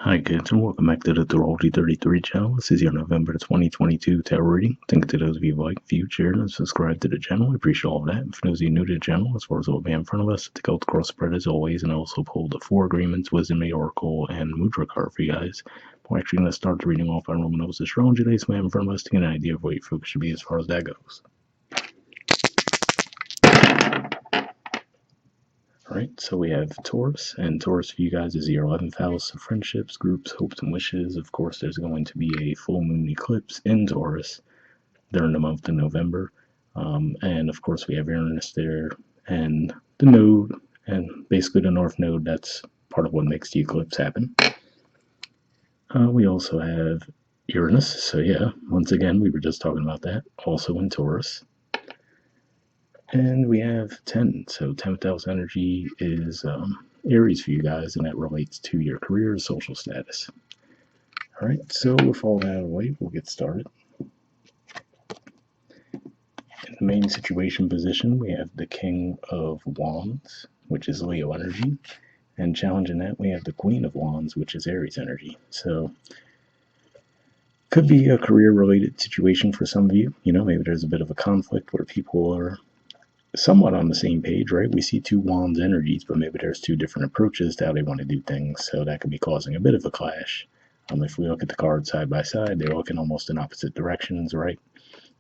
Hi kids, and welcome back to the Astrology 33 channel. This is your November 2022 tarot reading. Thank you to those of you who like, viewed, shared, and subscribed to the channel. I appreciate all of that. For those of you new to the channel, as far as what we have in front of us, take out the cross spread as always, and I also pulled the 4 agreements, wisdom, oracle, and mudra card for you guys. We're actually going to start the reading off on Roman astrology today, so we have in front of us to get an idea of what your focus should be as far as that goes. Alright, so we have Taurus, and Taurus for you guys is your 11th house of friendships, groups, hopes, and wishes. Of course, there's going to be a full moon eclipse in Taurus during the month of November. And of course, we have Uranus there, and the node, and basically the North Node, that's part of what makes the eclipse happen. We also have Uranus, so yeah, once again, we were just talking about that, also in Taurus. And we have 10, so 10th house energy is Aries for you guys, and that relates to your career and social status. All right, so with all that out of the way, we'll get started. In the main situation position, we have the King of Wands, which is Leo energy, and challenging that, we have the Queen of Wands, which is Aries energy. So could be a career-related situation for some of you. You know, maybe there's a bit of a conflict where people are somewhat on the same page, right? We see 2 wands energies, but maybe there's 2 different approaches to how they want to do things, so that could be causing a bit of a clash. If we look at the cards side by side, they're looking almost in opposite directions, right?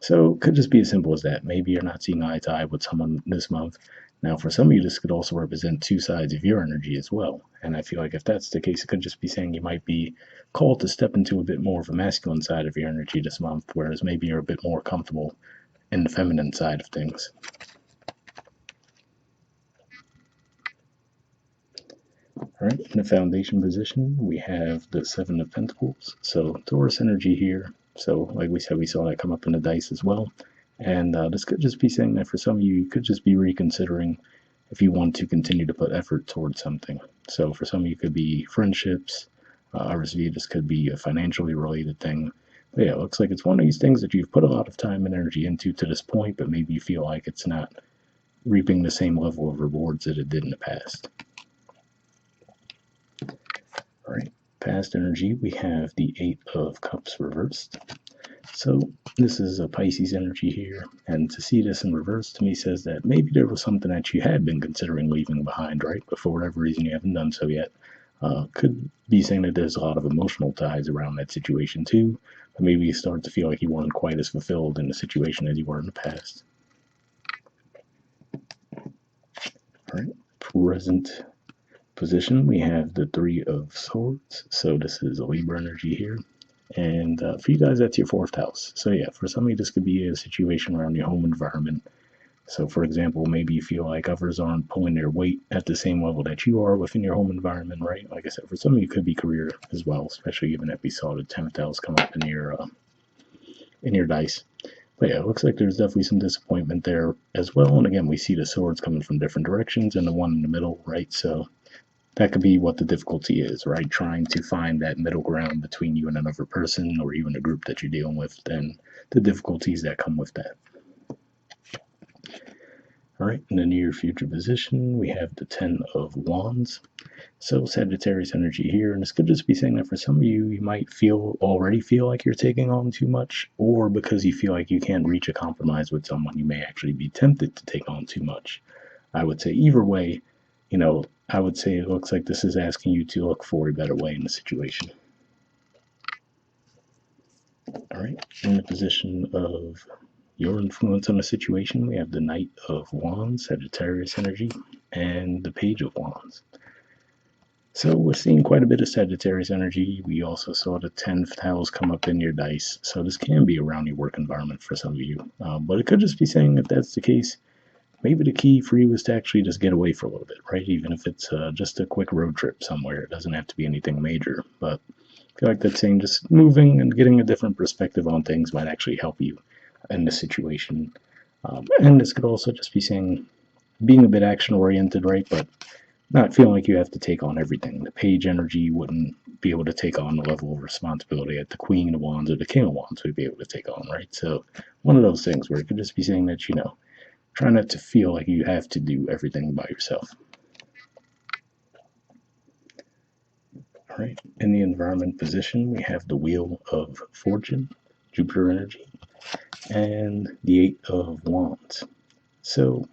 So it could just be as simple as that. Maybe you're not seeing eye to eye with someone this month. Now, for some of you, this could also represent 2 sides of your energy as well. And I feel like if that's the case, it could just be saying you might be called to step into a bit more of a masculine side of your energy this month, whereas maybe you're a bit more comfortable in the feminine side of things. Alright, in the foundation position, we have the 7 of Pentacles, so Taurus energy here. So, like we said, we saw that come up in the dice as well. And this could just be saying that for some of you, you could just be reconsidering if you want to continue to put effort towards something. So, for some of you, it could be friendships. Others of you, this could be a financially related thing. But yeah, it looks like it's one of these things that you've put a lot of time and energy into to this point, but maybe you feel like it's not reaping the same level of rewards that it did in the past. All right, past energy, we have the 8 of Cups reversed. So this is a Pisces energy here, and to see this in reverse to me says that maybe there was something that you had been considering leaving behind, right? But for whatever reason you haven't done so yet. Could be saying that there's a lot of emotional ties around that situation too, but maybe you start to feel like you weren't quite as fulfilled in the situation as you were in the past. All right, present position, we have the 3 of Swords, so this is a Libra energy here, and for you guys, that's your 4th house. So yeah, for some of you, this could be a situation around your home environment. So for example, maybe you feel like others aren't pulling their weight at the same level that you are within your home environment, right? Like I said, for some of you, it could be career as well, especially given that we saw the 10th house come up in your dice. But yeah, it looks like there's definitely some disappointment there as well. And again, we see the swords coming from different directions and the one in the middle, right? So that could be what the difficulty is, right? Trying to find that middle ground between you and another person or even a group that you're dealing with, and the difficulties that come with that. All right, in the near future position, we have the 10 of Wands. So Sagittarius energy here, and this could just be saying that for some of you, you might already feel like you're taking on too much, or because you feel like you can't reach a compromise with someone, you may actually be tempted to take on too much. I would say either way, I would say it looks like this is asking you to look for a better way in the situation. All right, in the position of your influence on the situation, we have the Knight of Wands, Sagittarius energy, and the Page of Wands. So we're seeing quite a bit of Sagittarius energy. We also saw the 10th house come up in your dice. So this can be around your work environment for some of you. But it could just be saying if that's the case, maybe the key for you is to actually just get away for a little bit, right? Even if it's just a quick road trip somewhere. It doesn't have to be anything major. But I feel like that's saying just moving and getting a different perspective on things might actually help you in the situation. And this could also just be saying being a bit action-oriented, right? But not feeling like you have to take on everything. The Page energy wouldn't be able to take on the level of responsibility that the Queen of Wands or the King of Wands would be able to take on, right? So one of those things where it could just be saying that, try not to feel like you have to do everything by yourself. All All right. In the environment position, we have the Wheel of Fortune, Jupiter energy, and the Eight of Wands. So,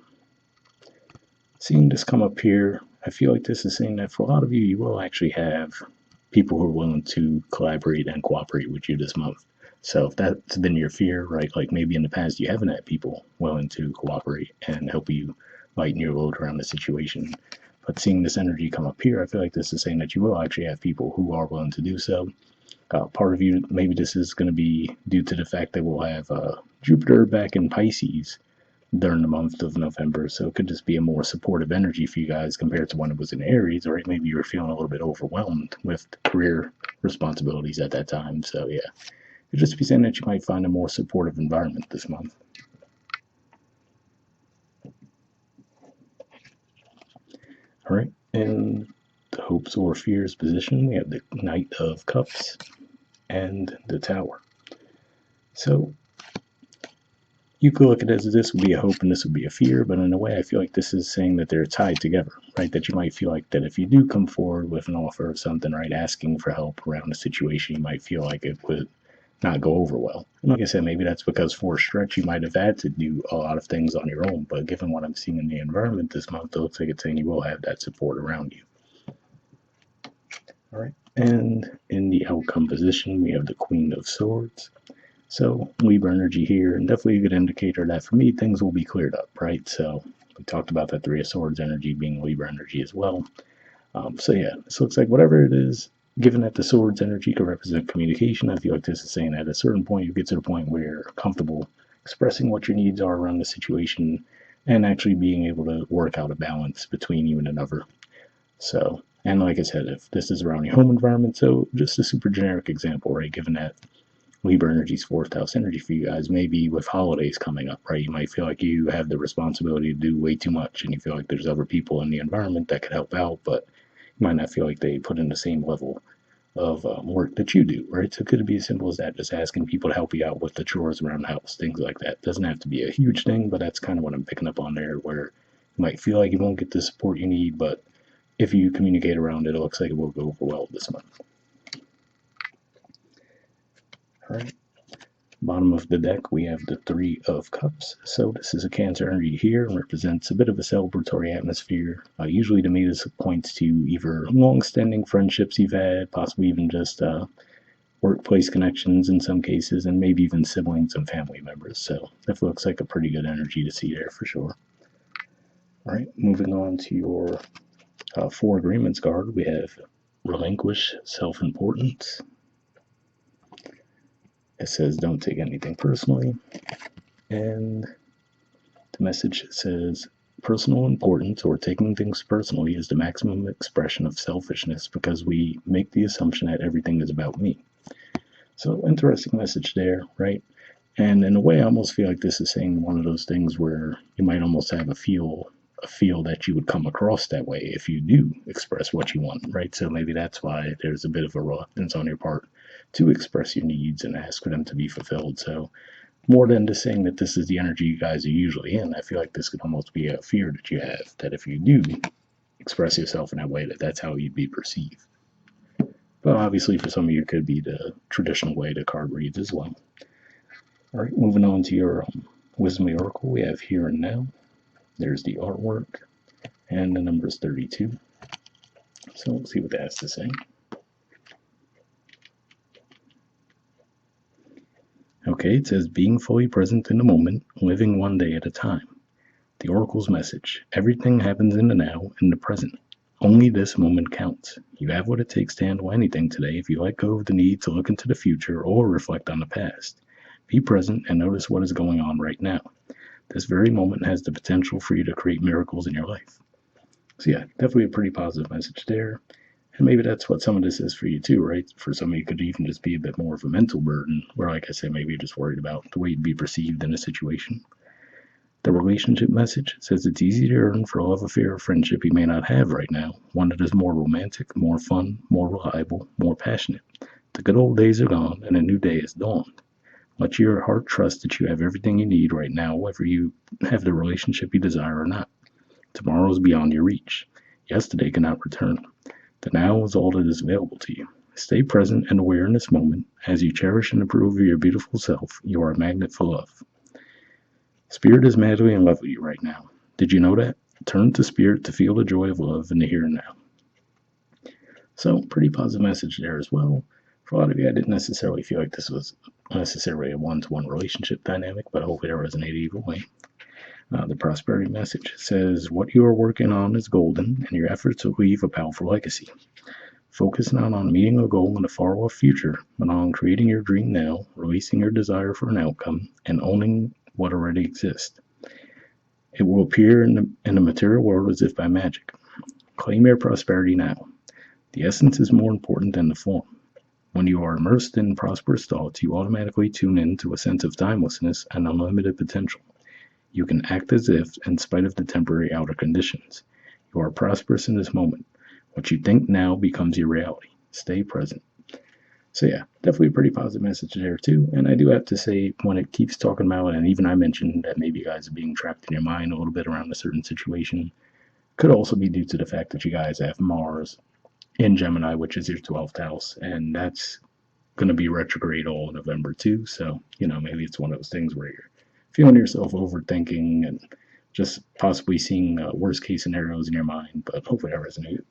seeing this come up here, I feel like this is saying that for a lot of you, you will actually have people who are willing to collaborate and cooperate with you this month. So if that's been your fear, right, like maybe in the past you haven't had people willing to cooperate and help you lighten your load around the situation. But seeing this energy come up here, I feel like this is saying that you will actually have people who are willing to do so. Part of you, maybe this is going to be due to the fact that we'll have Jupiter back in Pisces during the month of November. So it could just be a more supportive energy for you guys compared to when it was in Aries, or maybe you were feeling a little bit overwhelmed with career responsibilities at that time. So yeah, it'd just be saying that you might find a more supportive environment this month. All right, in the hopes or fears position, we have the Knight of Cups and the Tower. So you could look at it as this would be a hope and this would be a fear, but in a way I feel like this is saying that they're tied together, right? That you might feel like that if you do come forward with an offer of something, right, asking for help around a situation, you might feel like it would not go over well. And like I said, maybe that's because for a stretch you might have had to do a lot of things on your own, but given what I'm seeing in the environment this month, it looks like it's saying you will have that support around you. All right, and in the outcome position, we have the Queen of Swords. So Libra energy here, and definitely a good indicator that for me, things will be cleared up, right? So we talked about that Three of Swords energy being Libra energy as well. So yeah, this looks like whatever it is, given that the Swords energy could represent communication, I feel like this is saying that at a certain point, you get to the point where you're comfortable expressing what your needs are around the situation and actually being able to work out a balance between you and another. So, and like I said, if this is around your home environment, so just a super generic example, right? Given that Libra energy's fourth house energy for you guys, maybe with holidays coming up, right? You might feel like you have the responsibility to do way too much and you feel like there's other people in the environment that could help out, but you might not feel like they put in the same level of work that you do, right? So it could be as simple as that, just asking people to help you out with the chores around the house, things like that. Doesn't have to be a huge thing, but that's kind of what I'm picking up on there, where you might feel like you won't get the support you need, but if you communicate around it, it looks like it will go over well this month. All right. Bottom of the deck, we have the Three of Cups. So this is a Cancer energy here and represents a bit of a celebratory atmosphere. Usually to me, this points to either long-standing friendships you've had, possibly even just workplace connections in some cases, and maybe even siblings and family members. So that looks like a pretty good energy to see there for sure. All right, moving on to your Four Agreements card, we have Relinquish Self-Importance. It says don't take anything personally. And the message says personal importance or taking things personally is the maximum expression of selfishness because we make the assumption that everything is about me. So interesting message there, right? And in a way, I almost feel like this is saying one of those things where you might almost have a feel that you would come across that way if you do express what you want, right? So maybe that's why there's a bit of a reluctance on your part to express your needs and ask for them to be fulfilled. So more than just saying that this is the energy you guys are usually in, I feel like this could almost be a fear that you have, that if you do express yourself in that way, that's how you'd be perceived. But obviously for some of you, it could be the traditional way the card reads as well. All right, moving on to your Wisdom Oracle, we have Here and Now. There's the artwork, and the number is 32. So let's see what that has to say. Okay, it says being fully present in the moment, living one day at a time. The Oracle's message: everything happens in the now, in the present. Only this moment counts. You have what it takes to handle anything today if you let go of the need to look into the future or reflect on the past. Be present and notice what is going on right now. This very moment has the potential for you to create miracles in your life. So yeah, definitely a pretty positive message there. And maybe that's what some of this is for you too, right? For some of you, it could even just be a bit more of a mental burden, where, like I said, maybe you're just worried about the way you'd be perceived in a situation. The relationship message says it's easy to yearn for a love affair or friendship you may not have right now, one that is more romantic, more fun, more reliable, more passionate. The good old days are gone and a new day has dawned. Let your heart trust that you have everything you need right now, whether you have the relationship you desire or not. Tomorrow is beyond your reach. Yesterday cannot return. The now is all that is available to you. Stay present and aware in this moment. As you cherish and approve of your beautiful self, you are a magnet for love. Spirit is madly in love with you right now. Did you know that? Turn to Spirit to feel the joy of love in the here and now. So, pretty positive message there as well. For a lot of you, I didn't necessarily feel like this was necessarily a one-to-one relationship dynamic, but hopefully it resonated either way. The prosperity message says, what you are working on is golden, and your efforts will leave a powerful legacy. Focus not on meeting a goal in the far-off future, but on creating your dream now, releasing your desire for an outcome, and owning what already exists. It will appear in the material world as if by magic. Claim your prosperity now. The essence is more important than the form. When you are immersed in prosperous thoughts, you automatically tune in to a sense of timelessness and unlimited potential. You can act as if, in spite of the temporary outer conditions. You are prosperous in this moment. What you think now becomes your reality. Stay present. So yeah, definitely a pretty positive message there too. And I do have to say, when it keeps talking about, and even I mentioned that maybe you guys are being trapped in your mind a little bit around a certain situation, could also be due to the fact that you guys have Mars in Gemini, which is your 12th house, and that's going to be retrograde all in November too. So, maybe it's one of those things where you're feeling yourself overthinking and just possibly seeing worst case scenarios in your mind, but hopefully that resonated.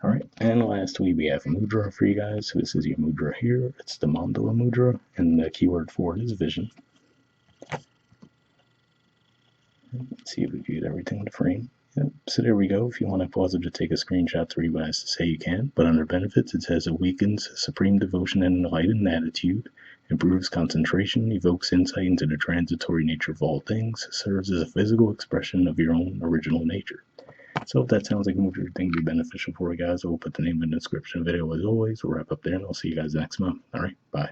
All right, and lastly, we have a Mudra for you guys. So this is your Mudra here. It's the Mandala Mudra, and the keyword for it is vision. Let's see if we viewed everything in the frame. Yep. So there we go. If you want to pause it to take a screenshot to read what it has to say, you can. But under benefits, it says awakens supreme devotion and enlightened attitude, improves concentration, evokes insight into the transitory nature of all things, serves as a physical expression of your own original nature. So if that sounds like a movie or thing to be beneficial for you guys, I will put the name in the description of the video as always. We'll wrap up there, and I'll see you guys next month. All right, bye.